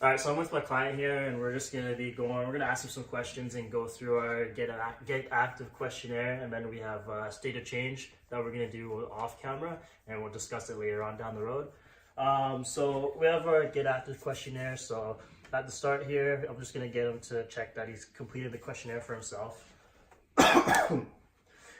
All right, so I'm with my client here, and we're just gonna be going. We're gonna ask him some questions and go through our get active questionnaire, and then we have state of change that we're gonna do off camera, and we'll discuss it later on down the road. So we have our get active questionnaire. So at the start here, I'm just gonna get him to check that he's completed the questionnaire for himself.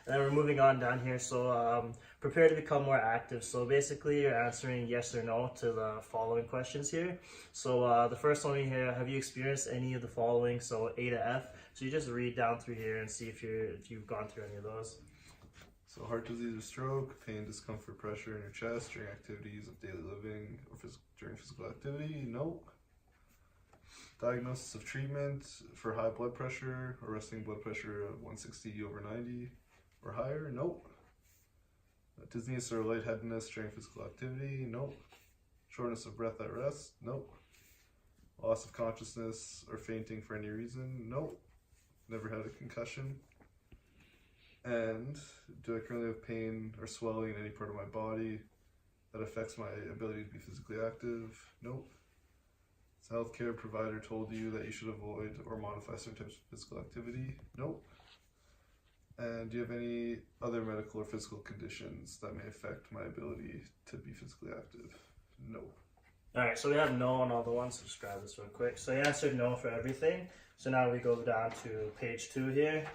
And then we're moving on down here. So prepare to become more active. So basically you're answering yes or no to the following questions here. So the first one here, have you experienced any of the following? So A to F. So you just read down through here and see if you've gone through any of those. So heart disease or stroke, pain, discomfort, pressure in your chest during activities of daily living or during physical activity? No. Diagnosis of treatment for high blood pressure or resting blood pressure of 160/90 or higher? Nope. Dizziness or lightheadedness during physical activity? Nope. Shortness of breath at rest? Nope. Loss of consciousness or fainting for any reason? Nope. Never had a concussion. And do I currently have pain or swelling in any part of my body that affects my ability to be physically active? Nope. Has a healthcare provider told you that you should avoid or modify certain types of physical activity? Nope. And do you have any other medical or physical conditions that may affect my ability to be physically active? Nope. All right, so we have no on all the ones. So just grab this real quick. So he answered no for everything. So now we go down to page 2 here.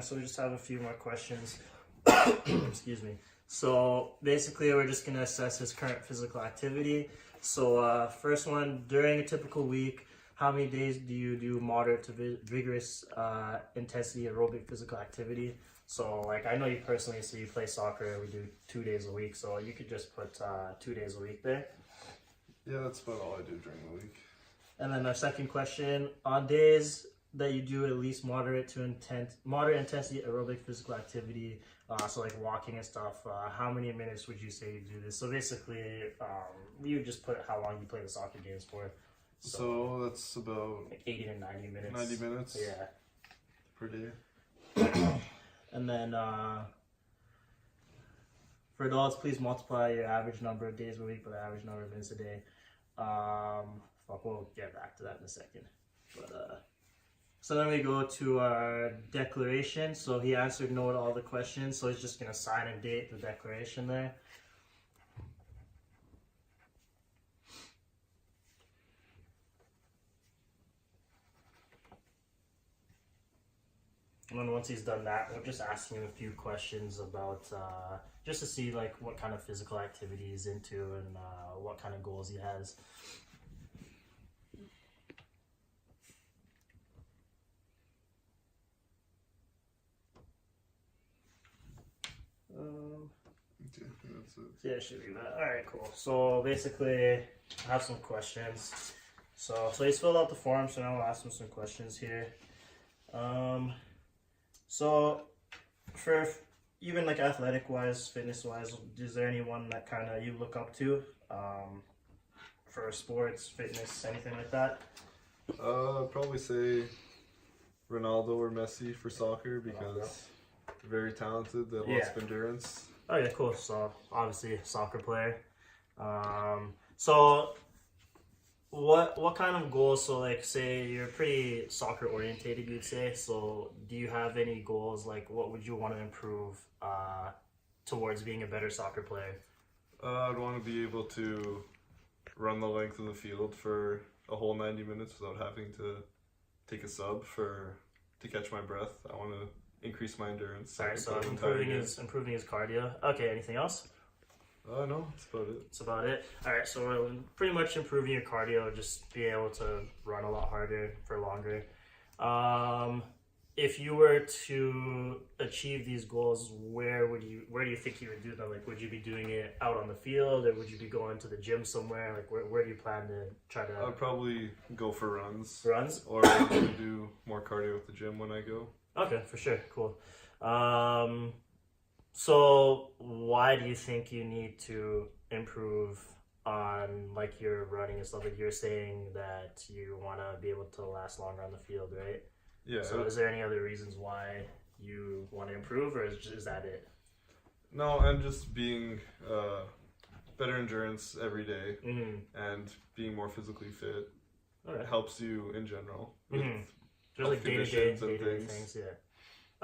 So we just have a few more questions. Excuse me. So basically we're just going to assess his current physical activity. So first one, during a typical week, how many days do you do moderate to vigorous intensity aerobic physical activity? So like I know you personally, so you play soccer, we do 2 days a week. So you could just put 2 days a week there. Yeah, that's about all I do during the week. And then our second question, on days that you do at least moderate intensity aerobic physical activity, so like walking and stuff, how many minutes would you say you do this? So basically, you would just put how long you play the soccer games for. So that's about like 80 to 90 minutes. 90 minutes? Yeah. Per day. And then for adults, please multiply your average number of days per week by the average number of minutes a day. We'll get back to that in a second. But so then we go to our declaration. So he answered no to all the questions, so he's just going to sign and date the declaration there. And then once he's done that, we'll just ask him a few questions about, just to see like what kind of physical activity he's into and what kind of goals he has. Okay, that's it. Yeah, it should be that. All right, cool. So basically, I have some questions. So he's filled out the form, so now I'll ask him some questions here. So for even like athletic wise, fitness wise, is there anyone that kind of you look up to for sports, fitness, anything like that? I'd probably say Ronaldo or Messi for soccer because they're very talented. They have lots of endurance. Oh yeah, cool. So obviously a soccer player. So what kind of goals? So like say you're pretty soccer orientated, you'd say. So do you have any goals? Like what would you want to improve towards being a better soccer player? I'd want to be able to run the length of the field for a whole 90 minutes without having to take a sub to catch my breath. I want to increase my endurance. All right, so improving his cardio. Okay, anything else? No, that's about it. That's about it. All right, so we're pretty much improving your cardio, just being able to run a lot harder for longer. If you were to achieve these goals, where do you think you would do them? Like, would you be doing it out on the field, or would you be going to the gym somewhere? Like, where do you plan to try to? I'd probably go for runs. Runs? Or do more cardio at the gym when I go. Okay, for sure. Cool. So why do you think you need to improve on like your running and stuff? Like you're saying that you want to be able to last longer on the field, right? Yeah. So is there any other reasons why you want to improve, or is that it? No, and just being better endurance every day, Mm-hmm. and being more physically fit All right. helps you in general with There's like health day-to-day conditions and things, yeah.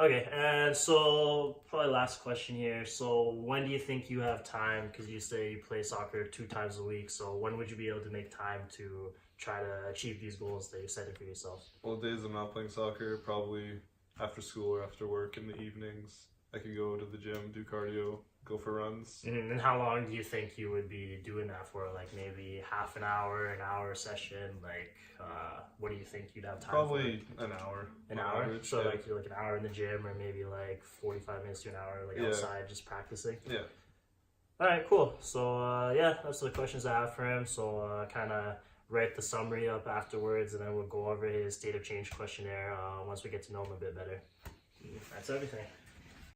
Okay, and so probably last question here. So when do you think you have time? Because you say you play soccer 2 times a week. So when would you be able to make time to try to achieve these goals that you set for yourself? Well, days I'm not playing soccer, probably after school or after work in the evenings. I could go to the gym, do cardio, go for runs. And how long do you think you would be doing that for? Like maybe half an hour session? Like, what do you think you'd have time Probably for? an hour. An on hour? average, So yeah. like you're like an hour in the gym or maybe like 45 minutes to an hour like Yeah. outside just practicing? Yeah. All right, cool. So yeah, that's the questions I have for him. So kind of write the summary up afterwards, and then we'll go over his state of change questionnaire once we get to know him a bit better. That's everything.